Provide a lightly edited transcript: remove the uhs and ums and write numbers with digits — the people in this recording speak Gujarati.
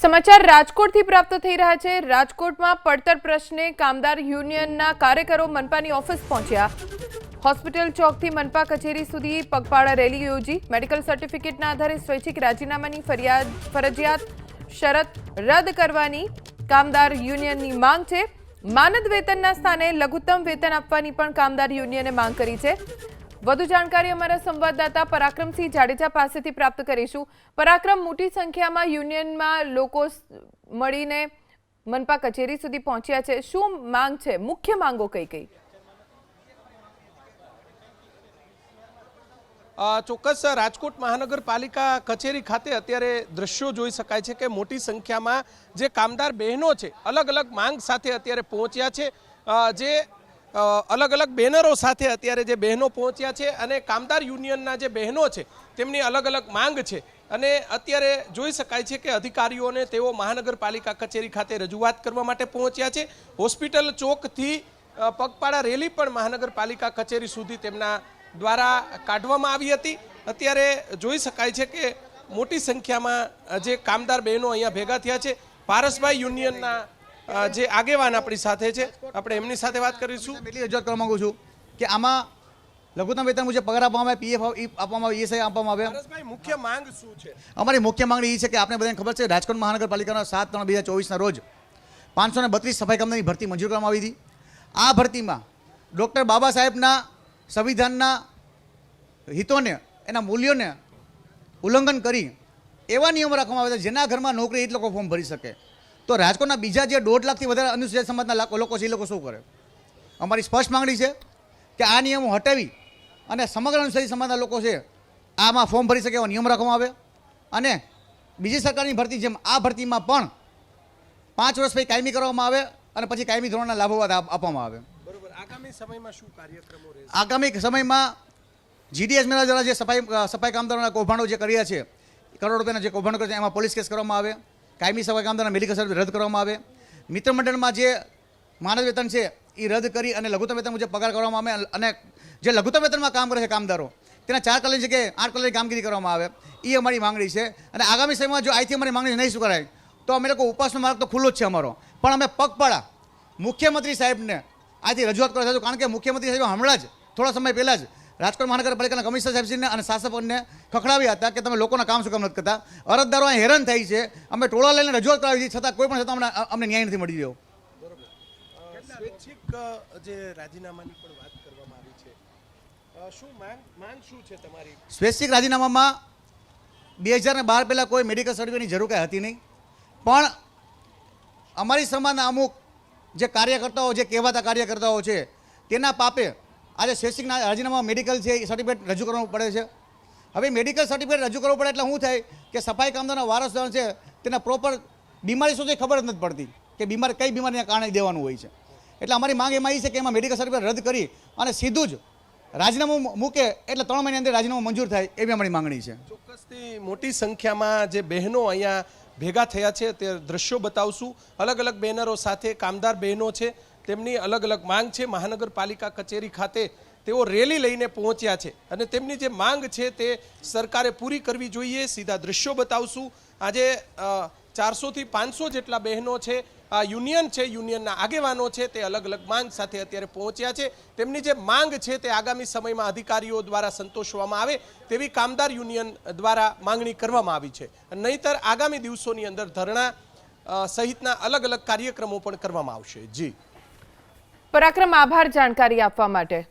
સમાચાર રાજકોટથી પ્રાપ્ત થઈ રહ્યા છે। રાજકોટમાં પડતર પ્રશ્ને કામદાર યુનિયનના કાર્યકરો મનપાની ઓફિસ પહોંચ્યા। હોસ્પિટલ ચોકથી મનપા કચેરી સુધી પગપાળા રેલી યોજી। મેડિકલ સર્ટિફિકેટના આધારે સ્વૈચ્છિક રાજીનામાની ફરજિયાત શરત રદ કરવાની કામદાર યુનિયનની માંગ છે। માનદ વેતનના સ્થાને લઘુત્તમ વેતન આપવાની પણ કામદાર યુનિયને માંગ કરી છે। વધુ જાણકારી અમારા સંવાદદાતા પરાક્રમસિંહ જાડેજા પાસેથી પ્રાપ્ત કરીશું। પરાક્રમ, મોટી સંખ્યામાં યુનિયનમાં લોકો મળીને મનપા કચેરી સુધી પહોંચ્યા છે। શું માંગ છે? મુખ્ય માંગો કઈ કઈ? ચોક્કસ રાજકોટ મહાનગરપાલિકા કચેરી ખાતે અત્યારે દ્રશ્યો જોઈ શકાય છે કે મોટી સંખ્યામાં જે કામદાર બહેનો છે અલગ અલગ માંગ સાથે અત્યારે પહોંચ્યા છે। જે અલગ અલગ બેનરો સાથે અત્યારે જે બહેનો પહોંચ્યા છે અને કામદાર યુનિયનના જે બહેનો છે તેમની અલગ અલગ માંગ છે અને અત્યારે જોઈ શકાય છે કે અધિકારીઓને તેઓ મહાનગરપાલિકા કચેરી ખાતે રજૂઆત કરવા માટે પહોંચ્યા છે। હોસ્પિટલ ચોકથી પગપાળા રેલી પણ મહાનગરપાલિકા કચેરી સુધી તેમના દ્વારા કાઢવામાં આવી હતી। અત્યારે જોઈ શકાય છે કે મોટી સંખ્યામાં જે કામદાર બહેનો અહીંયા ભેગા થયા છે। પારસભાઈ યુનિયનના જે આગેવાન આપણી સાથે છે, આપણે એમની સાથે વાત કરીશું। એટલી રજૂઆત કરવા માંગુ છું કે આમાં લઘુત્તમ વેતન મુજબ પગાર આપવામાં આવે, પીએફ આપવામાં આવે, ઈએસઆઈ આપવામાં આવે। પારસભાઈ, મુખ્ય માંગ શું છે? અમારી મુખ્ય માંગણી એ છે કે આપણે બધાને ખબર છે રાજકોટ મહાનગરપાલિકાના 7/3/2024ના રોજ 532 સફાઈ કામદારની ભરતી મંજૂર કરવામાં આવી હતી। આ ભરતીમાં ડૉક્ટર બાબા સાહેબના સંવિધાનના હિતોને, એના મૂલ્યોને ઉલ્લંઘન કરી એવા નિયમો રાખવામાં આવ્યા જેના ઘરમાં નોકરી એ જ લોકો ફોર્મ ભરી શકે। તો રાજકોટના બીજા જે 1.5 લાખથી વધારે અનુસૂચિત સમાજના લોકો છે એ લોકો શું કરે? અમારી સ્પષ્ટ માંગણી છે કે આ નિયમો હટાવી અને સમગ્ર અનુસૂચિત સમાજના લોકો છે આમાં ફોર્મ ભરી શકે એવા નિયમ રાખવામાં આવે અને બીજી સરકારની ભરતી જેમ આ ભરતીમાં પણ 5 વર્ષ પછી કાયમી કરવામાં આવે અને પછી કાયમી ધોરણના લાભો આપવામાં આવે। બરોબર, આગામી સમયમાં શું કાર્યક્રમો રહેશે? આગામી સમયમાં જીડીએસ મેળા દ્વારા જે સફાઈ કામદારોના કૌભાંડો જે કર્યા છે, કરોડ રૂપિયાના જે કૌભાંડો કર્યા છે એમાં પોલીસ કેસ કરવામાં આવે, કાયમી સફાઈ કામદારના મેડિકલ સર્ટિફિકેટ રદ કરવામાં આવે, મિત્ર મંડળમાં જે માનદ વેતન છે એ રદ કરી અને લઘુત્તમ વેતન મુજબ પગાર કરવામાં આવે અને જે લઘુત્તમ વેતનમાં કામ કરે છે કામદારો તેના 4 કલાકની જગ્યાએ 8 કલાકની કામગીરી કરવામાં આવે, એ અમારી માંગણી છે। અને આગામી સમયમાં જો અહીંથી અમારી માંગણી નહીં સ્વીકારાય તો અમે લોકો ઉપવાસનો માર્ગ તો ખુલ્લો જ છે અમારો, પણ અમે પગપાળા મુખ્યમંત્રી સાહેબને આજથી રજૂઆત કરવા છું। કારણ કે મુખ્યમંત્રી સાહેબ હમણાં જ થોડા સમય પહેલાં જ રાજકોટ મહાનગરપાલિકાના કમિશનર સાહેબશ્રીને અને શાસકોને ખખડાવ્યા હતા કે તમે લોકોના કામ શું કામ નથી કરતા। અરજદારો અહીં હેરાન થાય છે, અમે ટોળા લઈને રજૂઆત કરાવી હતી છતાં કોઈ પણ છતાં અમને ન્યાય નથી મળી રહ્યો। સ્વૈચ્છિક જે રાજીનામાની પણ વાત કરવામાં આવી છે, શું માંગ શું છે તમારી? સ્વૈચ્છિક રાજીનામામાં 2012 પહેલાં કોઈ મેડિકલ સર્ટિફિકેટની જરૂર કાંઈ હતી નહીં, પણ અમારી સમાજના અમુક જે કાર્યકર્તાઓ, જે કહેવાતા કાર્યકર્તાઓ છે તેના પાપે આજે સ્વૈચ્છિક રાજીનામામાં મેડિકલ છે એ સર્ટિફિકેટ રજૂ કરવું પડે છે। હવે મેડિકલ સર્ટિફિકેટ રજૂ કરવું પડે એટલે શું થાય કે સફાઈ કામદારના વારસદાર છે તેને પ્રોપર બીમારી શું છે ખબર જ નથી પડતી કે કઈ બીમારીના કારણે દેવાનું હોય છે। એટલે અમારી માંગ એમાં એ છે કે એમાં મેડિકલ સર્ટિફિકેટ રદ કરી અને સીધું જ રાજીનામું મૂકે એટલે 3 મહિનાની અંદર રાજીનામું મંજૂર થાય એવી અમારી માંગણી છે। ચોક્કસથી મોટી સંખ્યામાં જે બહેનો અહીંયા ભેગા થયા છે તે દ્રશ્યો બતાવશું। અલગ અલગ બેનરો સાથે કામદાર બહેનો છે, તેમની અલગ અલગ માંગ છે। મહાનગરપાલિકા કચેરી ખાતે તેઓ રેલી લઈને પહોંચ્યા છે અને તેમની જે માંગ છે તે સરકારે પૂરી કરવી જોઈએ। સીધા દ્રશ્યો બતાવશું। આજે 400 થી 500 જેટલા બહેનો છે, આ યુનિયન છે, યુનિયનના આગેવાનો છે, તે અલગ અલગ માંગ સાથે અત્યારે પહોંચ્યા છે। તેમની જે માંગ છે તે આગામી સમયમાં અધિકારીઓ દ્વારા સંતોષવામાં આવે તેવી કામદાર યુનિયન દ્વારા માંગણી કરવામાં આવી છે। નહીંતર આગામી દિવસોની અંદર ધરણા સહિતના અલગ અલગ કાર્યક્રમો પણ કરવામાં આવશે। જી પરાક્રમ, આભાર જાણકારી આપવા માટે।